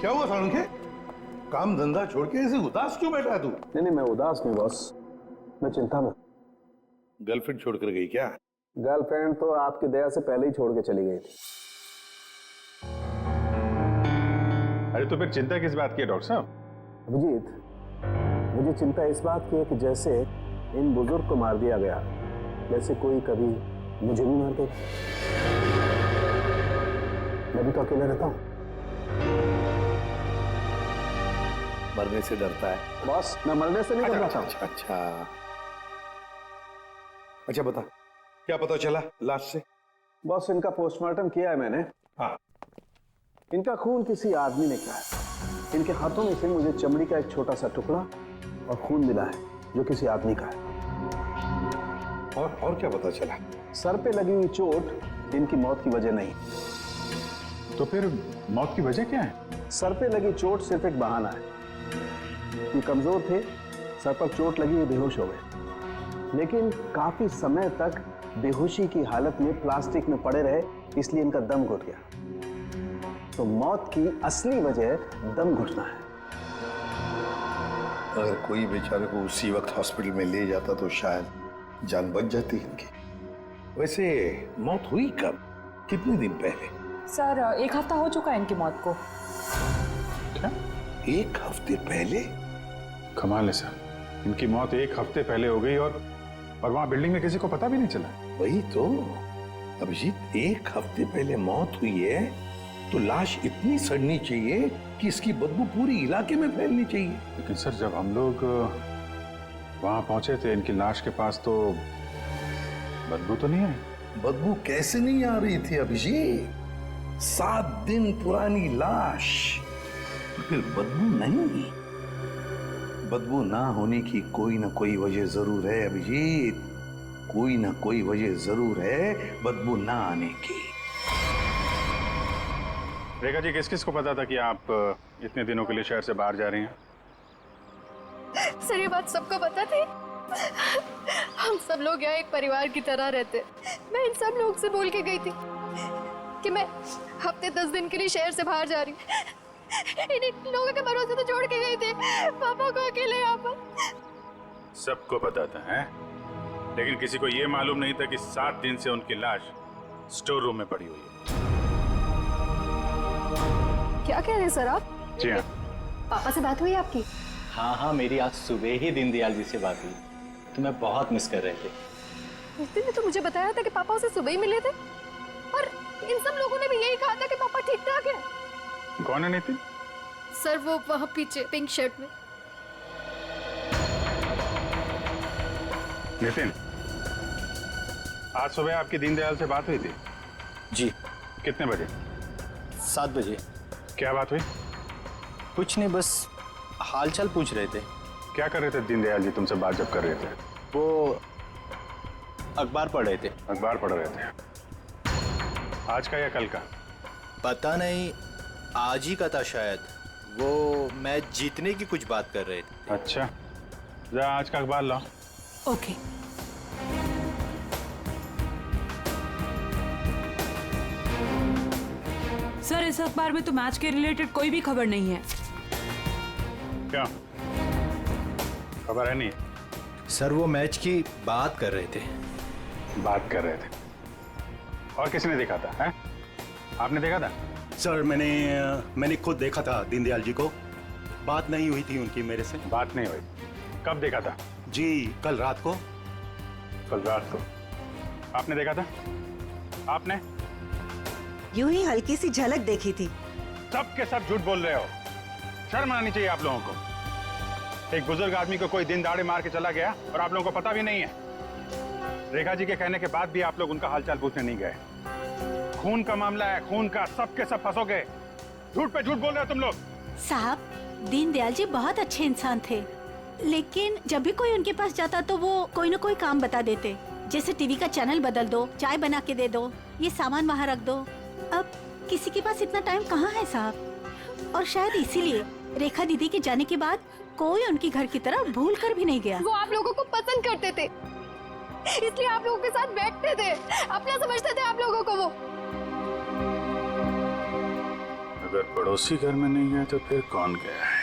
क्या हुआ सालुंखे? काम धंधा छोड़ के ऐसे उदास क्यों बैठा है तू? नहीं, मैं उदास नहीं बॉस, मैं चिंता में। गर्लफ्रेंड छोड़कर गई क्या? गर्लफ्रेंड तो आपकी दया से पहले ही छोड़ के चली गई थी। अरे तो फिर चिंता किस बात की है डॉक्टर साहब? अभिजीत, मुझे चिंता इस बात की है कि जैसे इन बुजुर्ग को मार दिया गया, वैसे कोई कभी मुझे भी मार देगा। मैं भी तो अकेला रहता हूँ। मरने से डरता है बॉस, मैं मरने से नहीं डर रहा था। अच्छा बता, क्या पता चला लाश से? बॉस, इनका पोस्टमार्टम किया है मैंने। हाँ। इनका खून किसी आदमी ने किया है। इनके हाथों में से मुझे चमड़ी का एक छोटा सा टुकड़ा और खून मिला है जो किसी आदमी का है। और क्या पता चला? सर पे लगी हुई चोट इनकी मौत की वजह नहीं। तो फिर मौत की वजह क्या है? सर पे लगी चोट सिर्फ एक बहाना है। ये कमजोर थे, सर पर चोट लगी, ये बेहोश हो गए, लेकिन काफी समय तक बेहोशी की हालत में प्लास्टिक में पड़े रहे, इसलिए इनका दम घुट गया। तो मौत की असली वजह दम घुटना है। अगर कोई बेचारे को उसी वक्त हॉस्पिटल में ले जाता तो शायद जान बच जाती इनकी। वैसे मौत हुई कब, कितने दिन पहले? सर 1 हफ्ता हो चुका है इनकी मौत को। क्या? 1 हफ्ते पहले? कमाल है सर, इनकी मौत 1 हफ्ते पहले हो गई और वहां बिल्डिंग में किसी को पता भी नहीं चला। वही तो अभिजीत, 1 हफ्ते पहले मौत हुई है तो लाश इतनी सड़नी चाहिए कि इसकी बदबू पूरी इलाके में फैलनी चाहिए। लेकिन सर जब हम लोग वहां पहुंचे थे इनकी लाश के पास तो बदबू तो नहीं आई। बदबू कैसे नहीं आ रही थी अभिजीत? 7 दिन पुरानी लाश, तो फिर बदबू नहीं? बदबू ना होने की कोई ना कोई वजह जरूर है अभिजीत, कोई ना कोई वजह जरूर है बदबू ना आने की। रेखा जी, किस किस को पता था कि आप इतने दिनों के लिए शहर से बाहर जा रही हैं? सर ये बात सबको पता थी। हम सब लोग यहाँ एक परिवार की तरह रहते। मैं इन सब लोग से बोल के गई थी कि मैं हफ्ते 10 दिन के लिए शहर से बाहर जा रही हूँ। इन लोगों के भरोसे तो छोड़ के गई थी पापा को अकेले यहाँ पर। सबको पता था हैं? लेकिन किसी को ये मालूम नहीं था कि 7 दिन से उनकी लाश स्टोर रूम में पड़ी हुई है। क्या कह रहे हैं सर आप? जी हाँ। पापा से बात हुई आपकी? हाँ, मेरी आज सुबह ही दीनदयाल जी से बात हुई। तुम्हें बहुत मिस कर रहे थे। नितिन ने तो मुझे बताया था कि पापा उसे सुबह ही मिले थे, और इन सब लोगों ने भी यही कहा था कि पापा ठीक ठाक है। कौन है नितिन? सर वो वहाँ पीछे पिंक शर्ट में। नितिन, आज सुबह आपकी दीनदयाल से बात हुई थी? जी। कितने बजे? 7 बजे। क्या बात हुई? कुछ नहीं, बस हालचाल पूछ रहे थे। क्या कर रहे थे दीनदयाल जी तुमसे बात जब कर रहे थे? वो अखबार पढ़ रहे थे। अखबार पढ़ रहे थे? आज का या कल का? पता नहीं, आज ही का था शायद। वो मैच जीतने की कुछ बात कर रहे थे। अच्छा, जा आज का अखबार लाओ। ओके। सर इस अखबार में तो मैच के रिलेटेड कोई भी खबर नहीं है। क्या खबर है? नहीं सर, वो मैच की बात कर रहे थे। बात कर रहे थे? और किसने देखा था? हैं? आपने देखा था? सर मैंने खुद देखा था दीनदयाल जी को। बात नहीं हुई थी उनकी मेरे से। बात नहीं हुई? कब देखा था? जी, कल रात को। कल रात को? आपने देखा था? आपने? यूं ही हल्की सी झलक देखी थी। सब के सब झूठ बोल रहे हो। शर्म आनी चाहिए आप लोगों को। एक बुजुर्ग आदमी को कोई दिन दाड़े मार के चला गया और आप लोगों को पता भी नहीं है। रेखा जी के कहने के बाद भी आप लोग उनका हालचाल पूछने नहीं गए। खून का मामला है, खून का, सब के सब फंसोगे। झूठ पे झूठ बोल रहे हो तुम लोग। साहब, दीनदयाल जी बहुत अच्छे इंसान थे, लेकिन जब भी कोई उनके पास जाता तो वो कोई न कोई काम बता देते, जैसे टीवी का चैनल बदल दो, चाय बना के दे दो, ये सामान वहाँ रख दो। अब किसी के पास इतना टाइम कहाँ है साहब? और शायद इसीलिए रेखा दीदी के जाने के बाद कोई उनकी घर की तरह भूल कर भी नहीं गया। वो आप लोगों को पसंद करते थे, इसलिए आप लोगों के साथ बैठते थे, अपना समझते थे आप लोगों को वो। अगर पड़ोसी घर में नहीं है तो फिर कौन गया है?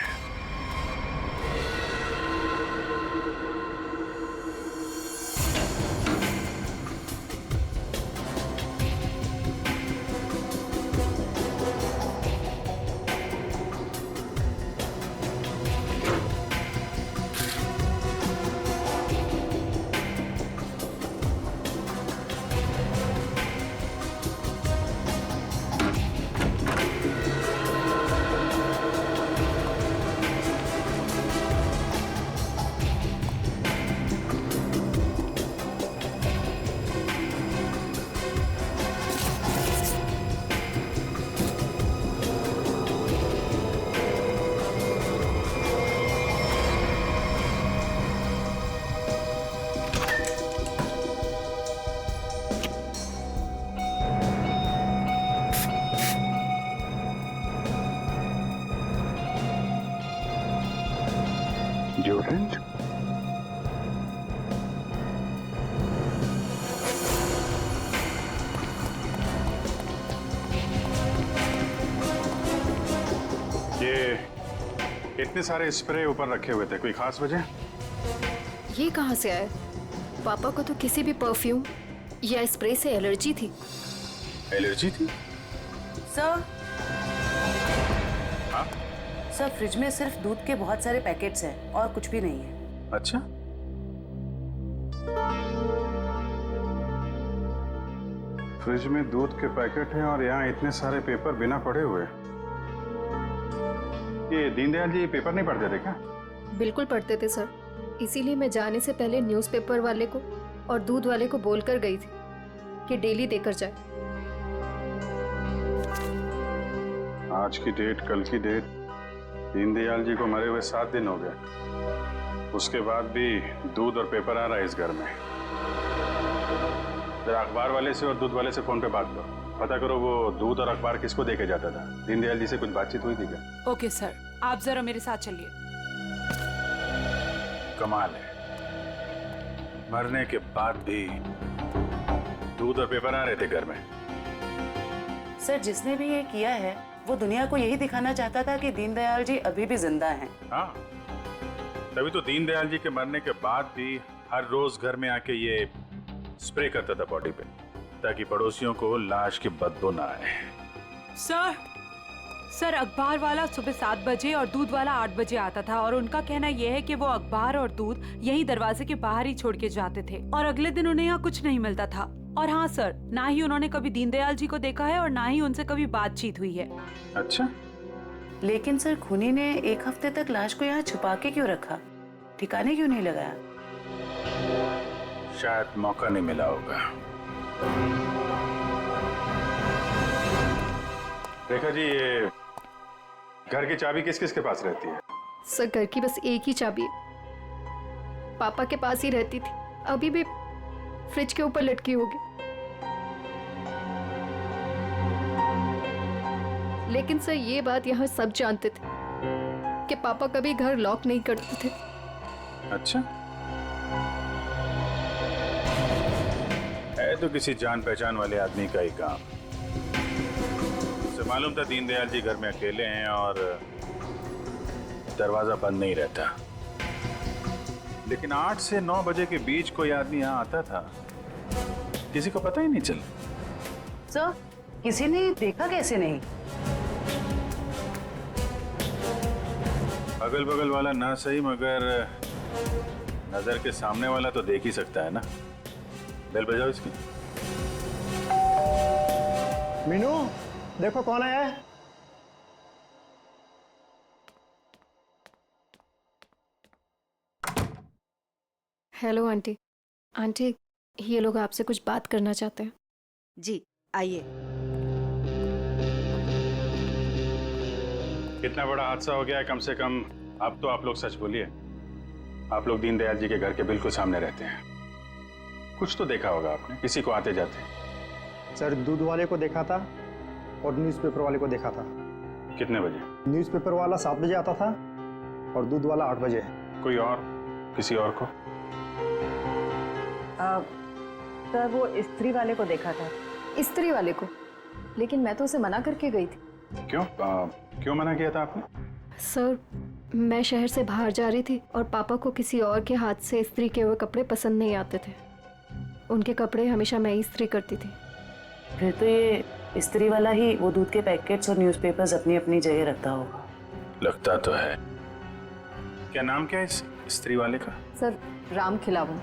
Jordan? ये इतने सारे स्प्रे ऊपर रखे हुए थे, कोई खास वजह? ये कहाँ से आया? पापा को तो किसी भी परफ्यूम या स्प्रे से एलर्जी थी। एलर्जी थी? सर हाँ? सर फ्रिज में सिर्फ दूध के बहुत सारे पैकेट्स हैं और कुछ भी नहीं है। अच्छा, फ्रिज में दूध के पैकेट हैं और यहाँ इतने सारे पेपर बिना पढ़े हुए। ये दीनदयाल जी पेपर नहीं पढ़ते थे क्या? बिल्कुल पढ़ते थे सर, इसीलिए मैं जाने से पहले न्यूज़पेपर वाले को और दूध वाले को बोलकर गई थी कि डेली देकर जाए। आज की डेट, कल की डेट, दीनदयाल जी को मरे हुए 7 दिन हो गए। उसके बाद भी दूध और पेपर आ रहा है इस घर में। जरा अखबार वाले से और दूध वाले से फोन पे बात करो, पता करो वो दूध और अखबार किसको देके जाता था। दीनदयाल जी से कुछ बातचीत हुई थी क्या? ओके सर, आप जरा मेरे साथ चलिए। कमाल है, मरने के बाद भी दूध और पेपर आ रहे थे घर में। सर जिसने भी ये किया है वो दुनिया को यही दिखाना चाहता था कि दीनदयाल जी अभी भी जिंदा हैं। हाँ, तभी तो दीनदयाल जी के मरने के बाद भी हर रोज घर में आके ये स्प्रे करता था बॉडी पे, ताकि पड़ोसियों को लाश की बदबू ना आए। सर अखबार वाला सुबह 7 बजे और दूध वाला 8 बजे आता था और उनका कहना यह है कि वो अखबार और दूध यही दरवाजे के बाहर ही छोड़ के जाते थे और अगले दिन उन्हें यहाँ कुछ नहीं मिलता था। और हाँ सर, ना ही उन्होंने कभी दीनदयाल जी को देखा है और ना ही उनसे कभी बातचीत हुई है। अच्छा, लेकिन सर खूनी ने 1 हफ्ते तक लाश को यहाँ छुपा के क्यों रखा? ठिकाने क्यों नहीं लगाया? शायद मौका नहीं मिला होगा। रेखा जी, ये घर की चाबी किस किस के पास रहती है? सर घर की बस एक ही चाबी है, पापा के पास ही रहती थी, अभी भी फ्रिज के ऊपर लटकी होगी। लेकिन सर ये बात यहाँ सब जानते थे कि पापा कभी घर लॉक नहीं करते थे। अच्छा, है तो किसी जान पहचान वाले आदमी का ही काम। उसे मालूम था दीनदयाल जी घर में अकेले हैं और दरवाजा बंद नहीं रहता, लेकिन 8 से 9 बजे के बीच कोई आदमी यहाँ आता था, किसी को पता ही नहीं चला। सर किसी ने देखा कैसे नहीं? अगल बगल वाला ना सही, मगर नजर के सामने वाला तो देख ही सकता है ना। बेल बजाओ इसकी। मीनू, देखो कौन आया है। Hello aunty. आंटी, ये लोग आपसे कुछ बात करना चाहते हैं। जी आइए। कितना बड़ा हादसा हो गया है, कम से कम अब तो आप लोग सच बोलिए। आप लोग दीनदयाल जी के घर के बिल्कुल सामने रहते हैं, कुछ तो देखा होगा आपने, किसी को आते जाते। सर दूध वाले को देखा था और न्यूज़पेपर वाले को देखा था। कितने बजे? न्यूज़पेपर वाला 7 बजे आता था और दूध वाला 8 बजे। कोई और, किसी और को? सर वो स्त्री वाले को देखा था। स्त्री वाले को? लेकिन मैं तो उसे मना करके गई थी। क्यों मना किया था आपने? सर, मैं शहर से बाहर जा रही थी और पापा को किसी और के हाथ से इस्त्री किए हुए कपड़े पसंद नहीं आते थे। उनके कपड़े हमेशा मैं ही इस्त्री करती थी। फिर तो ये इस्त्री वाला ही वो दूध के पैकेट्स और न्यूज़पेपर्स अपनी अपनी जगह रखता होगा। लगता तो है। क्या नाम क्या है इस इस्त्री वाले का? सर, राम खिलावन।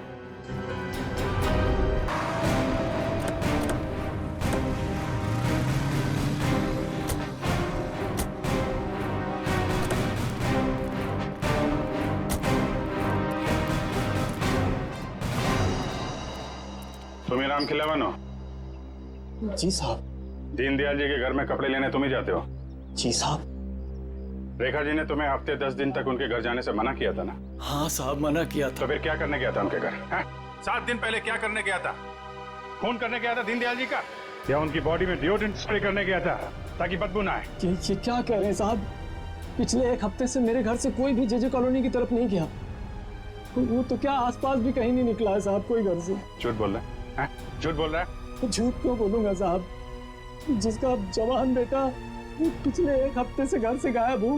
तुम ही राम खिलावन हो? जी साहब। दीनदयाल जी के घर में कपड़े लेने तुम ही जाते हो? जी साहब। रेखा जी ने तुम्हें हफ्ते 10 दिन तक उनके घर जाने से मना किया था ना? हाँ साहब, मना किया था। तो फिर क्या करने गया था उनके घर? 7 दिन पहले क्या करने गया था? खून करने गया था दीनदयाल जी का, या उनकी बॉडी में डिओड्रेंट स्प्रे करने गया था ताकि बदबू ना आए? ये क्या कह रहे हैं साहब? पिछले 1 हफ्ते से मेरे घर से कोई भी जेजे कॉलोनी की तरफ नहीं गया। वो तो क्या आसपास भी कहीं नहीं निकला है साहब, कोई घर से। झूठ बोल रहा है? झूठ बोल रहा है? झूठ क्यों बोलूंगा साहब? जिसका जवान बेटा वो पिछले 1 हफ्ते से घर से गायब हो,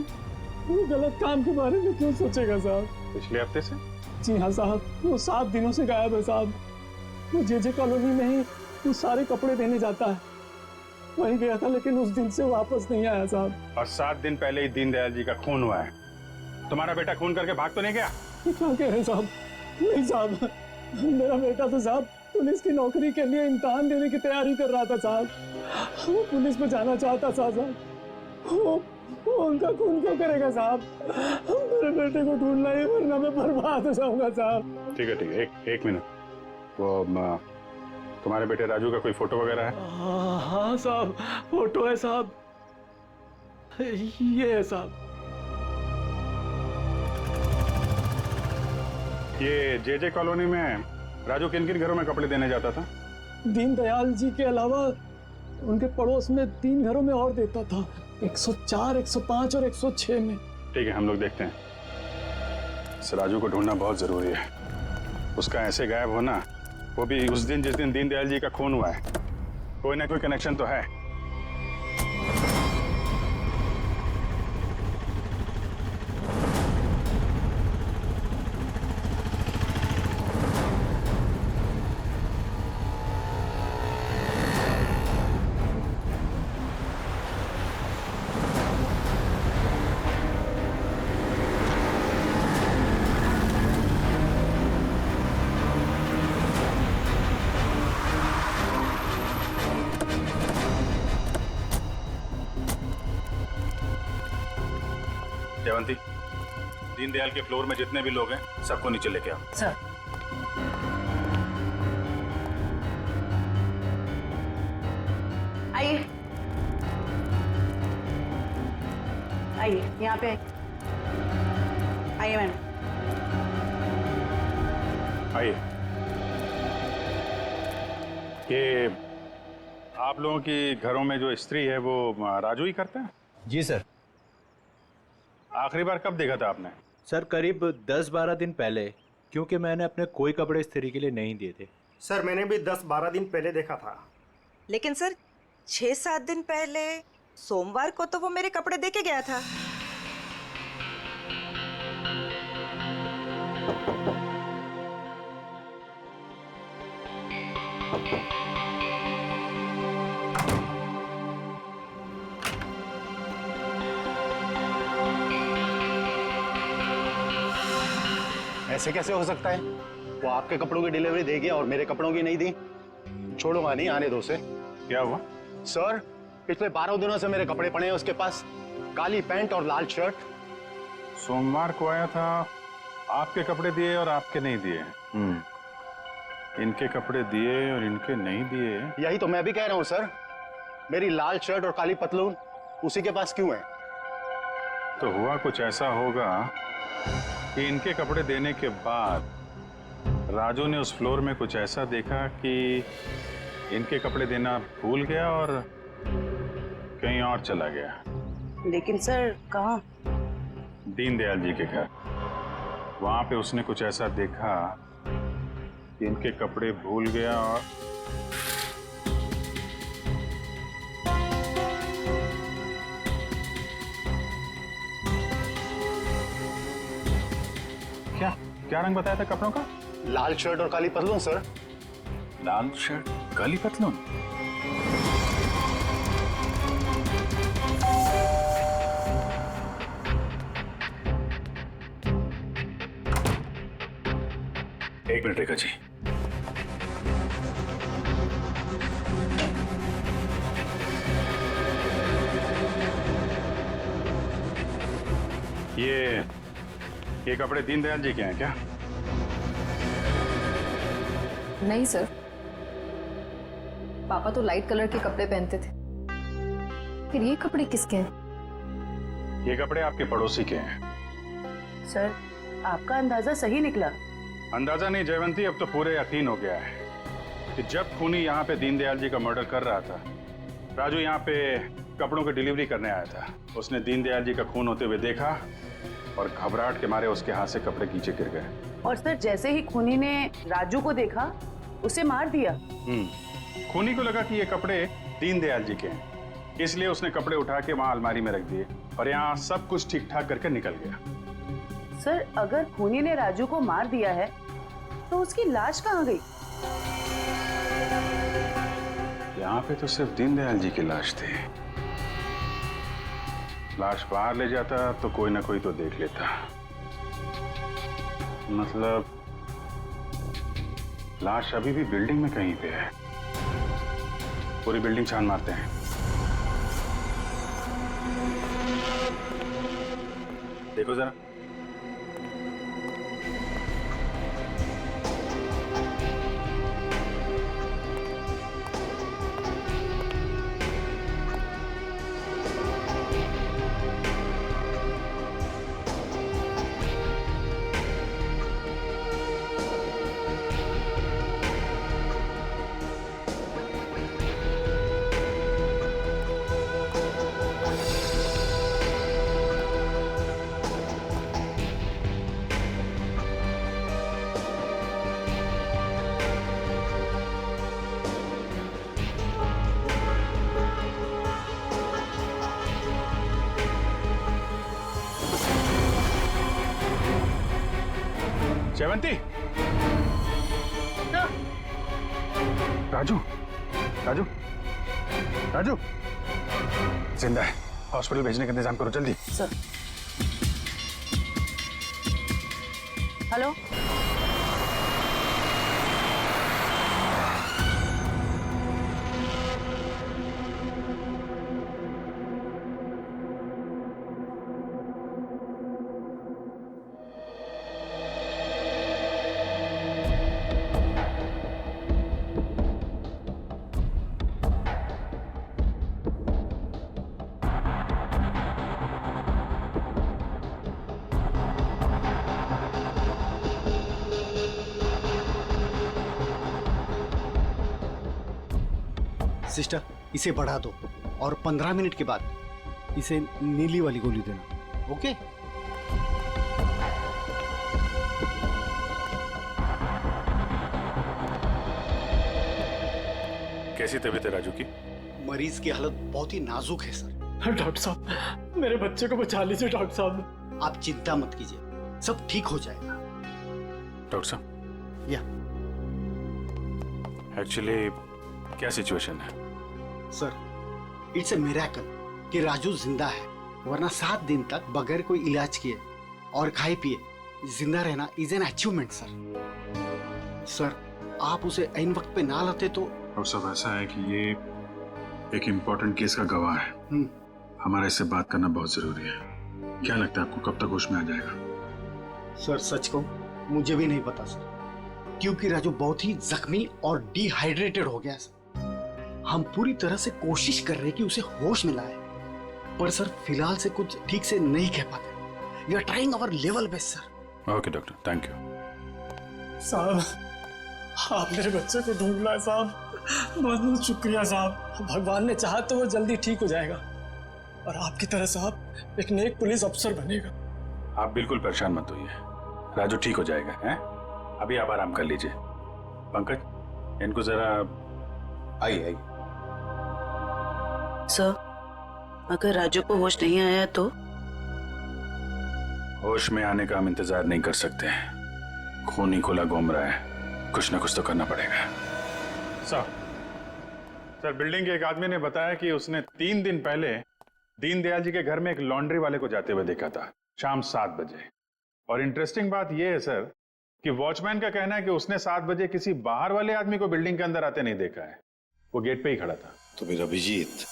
वो गलत काम के बारे में क्यों सोचेगा साहब? पिछले हफ्ते से? जी हाँ साहब, वो 7 दिनों से गायब है साहब। वो जेजे कॉलोनी में ही वो सारे कपड़े देने जाता है, वहीं गया था, लेकिन उस दिन से वापस नहीं आया साहब। और 7 दिन पहले ही दीनदयाल जी का खून हुआ है। तुम्हारा बेटा खून करके भाग तो नहीं गया? क्या कह रहे हैं साहब? नहीं साहब, मेरा बेटा तो साहब पुलिस की नौकरी के लिए इम्तिहान देने की तैयारी कर रहा था साहब। वो पुलिस में जाना चाहता था साहब। वो उनका खून क्यों करेगा साहब? मेरे बेटे को ढूंढना है, वरना मैं बर्बाद हो जाऊंगा साहब। ठीक है, एक मिनट। वो तुम्हारे बेटे राजू का कोई फोटो वगैरह है? हाँ साहब, फोटो है साहब, ये है साहब। ये जेजे कॉलोनी में राजू किन किन घरों में कपड़े देने जाता था? दीनदयाल जी के अलावा उनके पड़ोस में 3 घरों में और देता था, 104, 105 और 106 में। ठीक है, हम लोग देखते हैं। इस राजू को ढूंढना बहुत जरूरी है। उसका ऐसे गायब होना, वो भी उस दिन जिस दिन दीनदयाल जी का खून हुआ है, कोई ना कोई कनेक्शन तो है। जयवंती, दीनदयाल के फ्लोर में जितने भी लोग हैं सबको नीचे लेके आओ। सर, आइए आइए, यहाँ पे आइए मैम। आइए। ये आप लोगों की घरों में जो स्त्री है वो राजू ही करता है? जी सर। आखिरी बार कब देखा था आपने? सर करीब 10-12 दिन पहले, क्योंकि मैंने अपने कोई कपड़े इस्त्री के लिए नहीं दिए थे। सर मैंने भी 10-12 दिन पहले देखा था। लेकिन सर 6-7 दिन पहले सोमवार को तो वो मेरे कपड़े दे के गया था। ऐसे कैसे हो सकता है? वो आपके कपड़ों की डिलीवरी दे गया और मेरे कपड़ों की नहीं दी। छोड़ूंगा नहीं, आने दो उसे। क्या हुआ? सर पिछले 12 दिनों से मेरे कपड़े पड़े हैं उसके पास, काली पैंट और लाल शर्ट। सोमवार को आया था, आपके कपड़े दिए और आपके नहीं दिए। इनके कपड़े दिए और इनके नहीं दिए। यही तो मैं भी कह रहा हूँ सर, मेरी लाल शर्ट और काली पतलून उसी के पास क्यों है? तो हुआ कुछ ऐसा होगा कि इनके कपड़े देने के बाद राजू ने उस फ्लोर में कुछ ऐसा देखा कि इनके कपड़े देना भूल गया और कहीं और चला गया। लेकिन सर कहाँ? दीनदयाल जी के घर। वहां पे उसने कुछ ऐसा देखा कि इनके कपड़े भूल गया और क्या रंग बताया था कपड़ों का? लाल शर्ट और काली पतलून सर। लाल शर्ट, काली पतलून। एक मिनट रेखा जी। ये कपड़े दीनदयाल जी के हैं क्या? नहीं सर, पापा तो लाइट कलर के कपड़े पहनते थे। फिर ये कपड़े किसके हैं? ये कपड़े आपके पड़ोसी के हैं। सर, आपका अंदाजा सही निकला। अंदाजा नहीं जयवंती, अब तो पूरे यकीन हो गया है कि जब खूनी यहाँ पे दीनदयाल जी का मर्डर कर रहा था, राजू यहाँ पे कपड़ों की डिलीवरी करने आया था। उसने दीनदयाल जी का खून होते हुए देखा और घबराहट के मारे उसके हाथ से कपड़े नीचे गिर गए। और सर, जैसे ही खूनी ने राजू को देखा, उसे मार दिया। खूनी को लगा कि ये कपड़े दीनदयाल जी के हैं, इसलिए उसने कपड़े उठा के वहां अलमारी में रख दिए और यहाँ सब कुछ ठीक ठाक करके निकल गया। सर, अगर खूनी ने राजू को मार दिया है तो उसकी लाश कहाँ गई? यहाँ पे तो सिर्फ दीनदयाल जी की लाश थी। लाश बाहर ले जाता तो कोई ना कोई तो देख लेता। मतलब लाश अभी भी बिल्डिंग में कहीं पे है। पूरी बिल्डिंग छान मारते हैं। देखो जरा। जयवंती, राजू, राजू, राजू, जिंदा है। हॉस्पिटल भेजने का इंतजाम करो जल्दी। सर। हेलो। सिस्टर, इसे बढ़ा दो और 15 मिनट के बाद इसे नीली वाली गोली देना। ओके? कैसी तबीयत है राजू की? मरीज की हालत बहुत ही नाजुक है सर। डॉक्टर साहब, मेरे बच्चे को बचा लीजिए डॉक्टर साहब। आप चिंता मत कीजिए, सब ठीक हो जाएगा। डॉक्टर साहब, या एक्चुअली क्या सिचुएशन है? सर, इट्स ए मिरेकल कि राजू जिंदा है, वरना 7 दिन तक बगैर कोई इलाज किए और खाए पिए जिंदा रहना is an achievement sir. Sir, आप उसे ऐन वक्त पे ना लाते तो। और सब ऐसा है कि ये एक इम्पोर्टेंट केस का गवाह है। हमारा इससे बात करना बहुत जरूरी है। क्या लगता है आपको कब तक होश में आ जाएगा? सर सच कहूं, मुझे भी नहीं पता सर, क्योंकि राजू बहुत ही जख्मी और डिहाइड्रेटेड हो गया सर। हम पूरी तरह से कोशिश कर रहे हैं कि उसे होश में लाए, पर सर फिलहाल से कुछ ठीक से नहीं कह पाते। We are trying our level best sir. Okay doctor, thank you. साहब, आप मेरे बच्चे को ढूंढ लाए साहब। बहुत बहुत शुक्रिया साहब। भगवान ने चाहा तो वो जल्दी ठीक हो जाएगा और आपकी तरह साहब एक नेक पुलिस अफसर बनेगा। आप बिल्कुल परेशान मत होइए, राजू ठीक हो जाएगा। हैं? अभी आप आराम कर लीजिए। पंकज, इनको जरा आइए। सर, अगर राजू को होश नहीं आया तो? होश में आने का हम इंतजार नहीं कर सकते। खून ही खुला घूम रहा है, कुछ ना कुछ तो करना पड़ेगा। सर बिल्डिंग के एक आदमी ने बताया कि उसने 3 दिन पहले दीनदयाल जी के घर में एक लॉन्ड्री वाले को जाते हुए देखा था शाम 7 बजे। और इंटरेस्टिंग बात यह है सर कि वॉचमैन का कहना है कि उसने 7 बजे किसी बाहर वाले आदमी को बिल्डिंग के अंदर आते नहीं देखा है, वो गेट पे ही खड़ा था। तो फिर अभिजीत,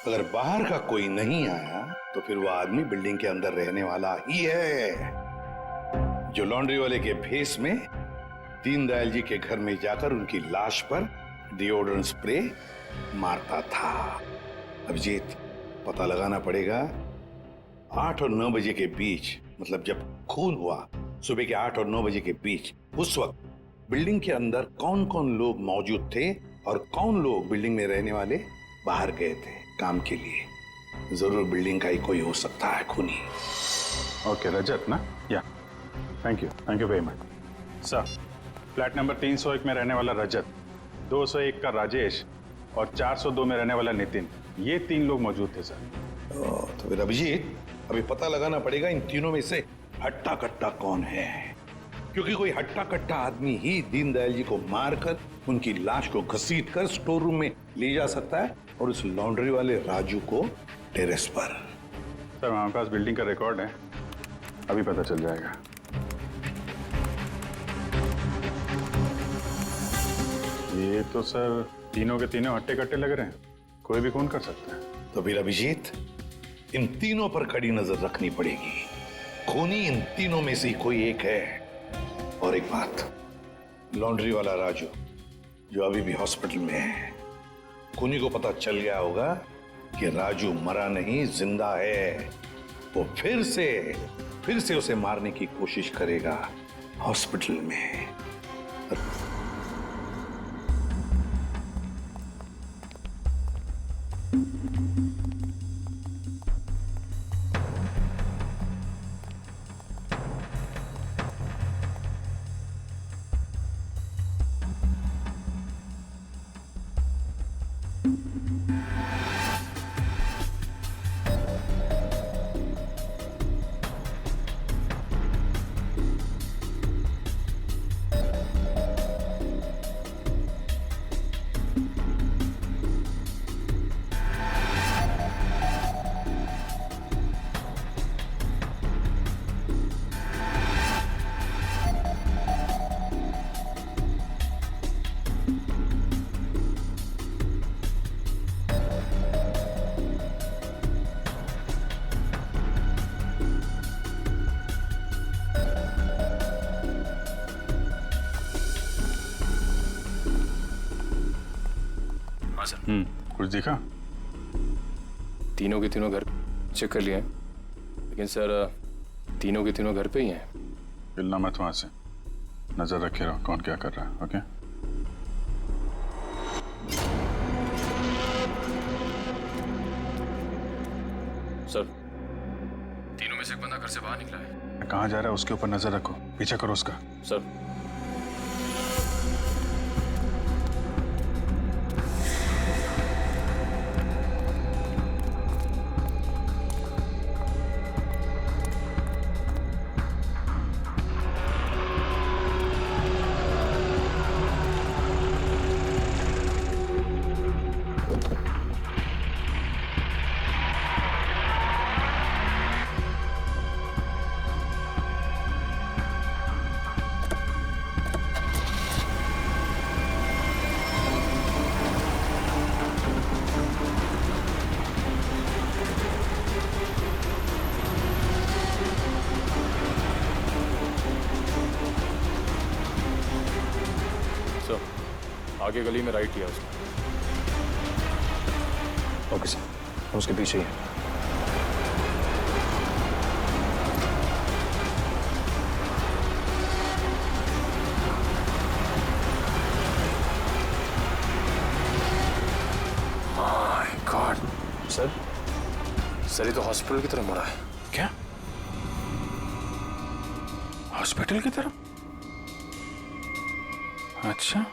अगर बाहर का कोई नहीं आया तो फिर वो आदमी बिल्डिंग के अंदर रहने वाला ही है, जो लॉन्ड्री वाले के भेस में दीनदयाल जी के घर में जाकर उनकी लाश पर डिओड्रेंट स्प्रे मारता था। अभिजीत, पता लगाना पड़ेगा 8 और 9 बजे के बीच, मतलब जब खून हुआ सुबह के 8 और 9 बजे के बीच, उस वक्त बिल्डिंग के अंदर कौन कौन लोग मौजूद थे और कौन लोग बिल्डिंग में रहने वाले बाहर गए थे काम के लिए। जरूर बिल्डिंग का ही कोई हो सकता है खूनी। ओके, रजत ना? या thank you very much sir. Flat number 301 में रहने वाला रजत, 201 का राजेश और 402 में रहने वाला नितिन, ये 3 लोग मौजूद थे सर। तो फिर अभिजीत, अभी पता लगाना पड़ेगा इन तीनों में से हट्टा कट्टा कौन है, क्योंकि कोई हट्टा कट्टा आदमी ही दीनदयाल जी को मारकर उनकी लाश को घसीटकर स्टोर रूम में ले जा सकता है और उस लॉन्ड्री वाले राजू को टेरेस पर। सर हमारे पास बिल्डिंग का रिकॉर्ड है, अभी पता चल जाएगा। ये तो सर तीनों के तीनों हट्टे कट्टे लग रहे हैं, कोई भी खून कर सकता है। तो फिर अभिजीत, इन तीनों पर कड़ी नजर रखनी पड़ेगी। खूनी इन तीनों में से कोई एक है। और एक बात, लॉन्ड्री वाला राजू जो अभी भी हॉस्पिटल में है, खूनी को पता चल गया होगा कि राजू मरा नहीं, जिंदा है। वो फिर से उसे मारने की कोशिश करेगा हॉस्पिटल में। कुछ दिखा? तीनों के तीनों घर चेक कर लिए हैं, लेकिन सर तीनों के तीनों घर पे ही हैं। हिलना मत वहां से, नजर रखे रहो कौन क्या कर रहा है। ओके सर, तीनों में से एक बंदा घर से बाहर निकला है। कहाँ जा रहा है उसके ऊपर नजर रखो, पीछा करो उसका। सर आगे गली में राइट लिया उसने। ओके सर, हम उसके पीछे ही हैं। माय गॉड सर, ये तो हॉस्पिटल की तरफ मुड़ा है। क्या हॉस्पिटल की तरफ? अच्छा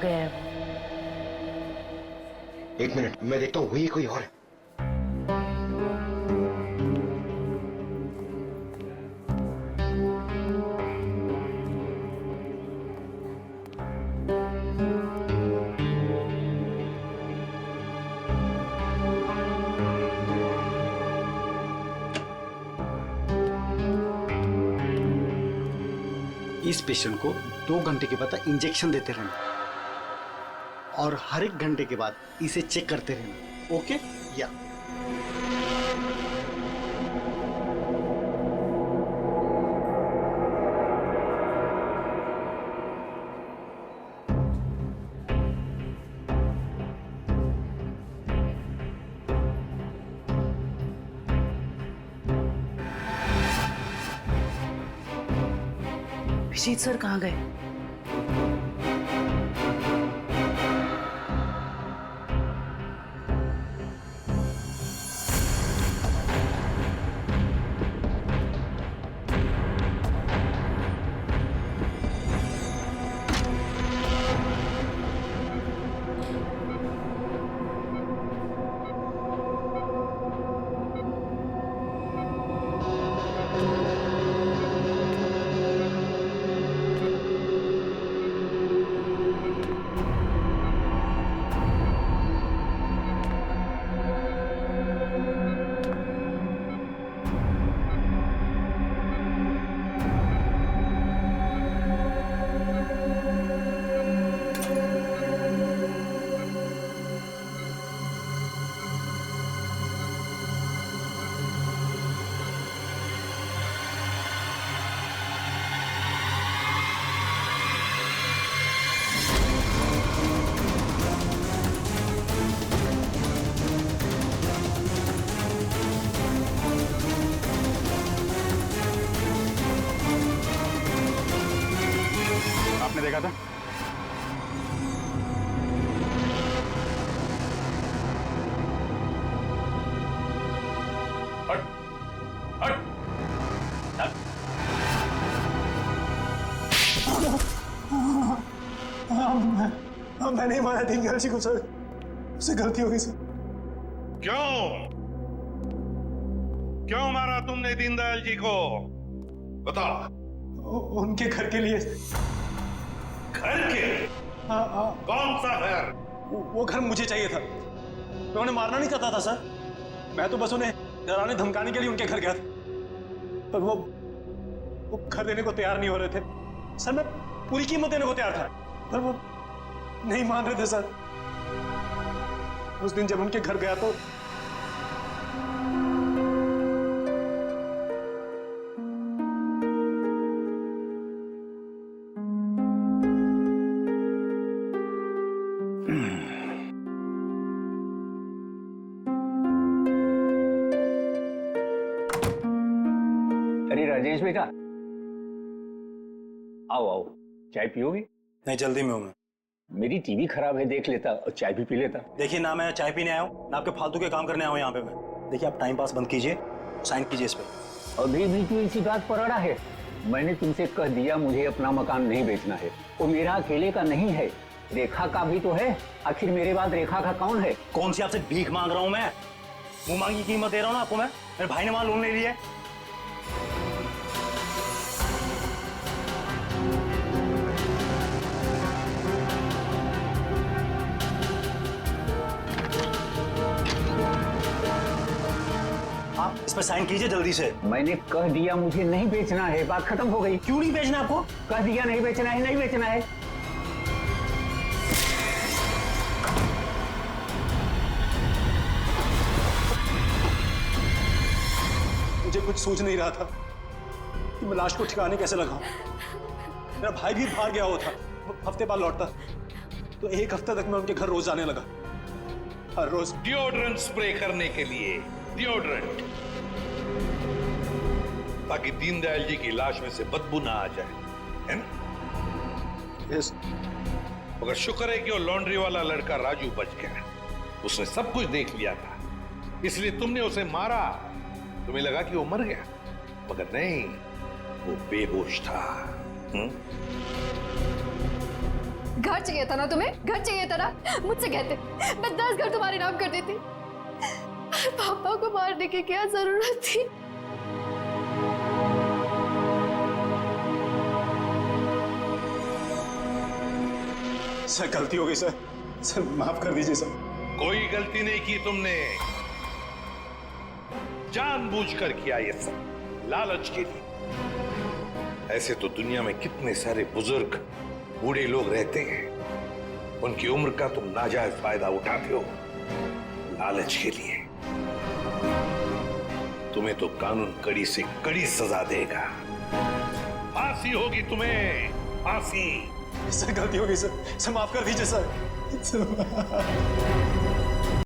गया है वो? एक मिनट, मैं देखता हूँ वही कोई और है। इस पेशेंट को 2 घंटे के बाद इंजेक्शन देते रहना और हर 1 घंटे के बाद इसे चेक करते रहना। ओके या विजीत सर कहाँ गए? आपने देखा था? हट, हट, हट। मैं नहीं मारा दीनदयाल जी को सर, उससे गलती हो गई सर। क्यों मारा तुमने दीनदयाल जी को? बताओ। उनके घर के लिए। घर के? हाँ। कौन सा घर? वो घर मुझे चाहिए था। मैं उन्हें मारना नहीं चाहता था सर, मैं तो बस उन्हें डराने धमकाने के लिए उनके घर गया था, पर वो घर देने को तैयार नहीं हो रहे थे सर। मैं पूरी कीमत देने को तैयार था, पर वो नहीं मान रहे थे सर। उस दिन जब उनके घर गया तो अरे राजेश बेटा, आओ आओ, चाय पियोगे? नहीं, जल्दी में हूं मैं। मेरी टीवी खराब है, देख लेता और चाय भी पी लेता। देखिए, ना मैं चाय पीने आया हूँ, ना आपके फालतू के काम करने आया हूँ यहाँ पे मैं। देखिए, आप टाइम पास बंद कीजिए, साइन कीजिए इस पे। अभी भी तू इसी बात पर अड़ा है? मैंने तुमसे कह दिया मुझे अपना मकान नहीं बेचना है। वो मेरा अकेले का नहीं है, रेखा का भी तो है। आखिर मेरे बाद रेखा का कौन है? कौन सी आपसे भीख मांग रहा हूँ मैं? मुंह मांगी कीमत दे रहा हूँ ना आपको मैं। मेरे भाई ने वहां लोन ले लिया है। आप इस पर साइन कीजिए जल्दी से। मैंने कह दिया मुझे नहीं बेचना है, बात खत्म हो गई। क्यों नहीं बेचना आपको? कह दिया नहीं बेचना है, नहीं बेचना है। मुझे कुछ सोच नहीं रहा था कि मैं लाश को ठिकाने कैसे लगाऊं। मेरा भाई भी बाहर गया हुआ था, हफ्ते बाद लौटता, तो 1 हफ्ते तक मैं उनके घर रोज जाने लगा, हर रोज। डिओड्रेंट स्प्रे करने के लिए, डिओड्रेंट, ताकि दीनदयाल जी की लाश में से बदबू ना आ जाए, है ना? यस। मगर शुक्र है कि वो लॉन्ड्री वाला लड़का राजू बच गया। उसने सब कुछ देख लिया था, इसलिए तुमने उसे मारा। तुम्हें लगा कि वो मर गया, मगर नहीं, वो बेहोश था। घर चाहिए था ना तुम्हें, घर चाहिए था ना, मुझसे कहते मैं 10 घर तुम्हारे नाम कर देती। पापा को मारने की क्या जरूरत थी? सर गलती हो गई सर, सर माफ कर दीजिए सर। कोई गलती नहीं की तुमने, जानबूझकर किया ये सब, लालच के लिए। ऐसे तो दुनिया में कितने सारे बुजुर्ग बूढ़े लोग रहते हैं, उनकी उम्र का तुम नाजायज फायदा उठाते हो लालच के लिए। तुम्हें तो कानून कड़ी से कड़ी सजा देगा, फांसी होगी तुम्हें, फांसी। सर गलती हो गई सर, सर माफ कर दीजिए सर।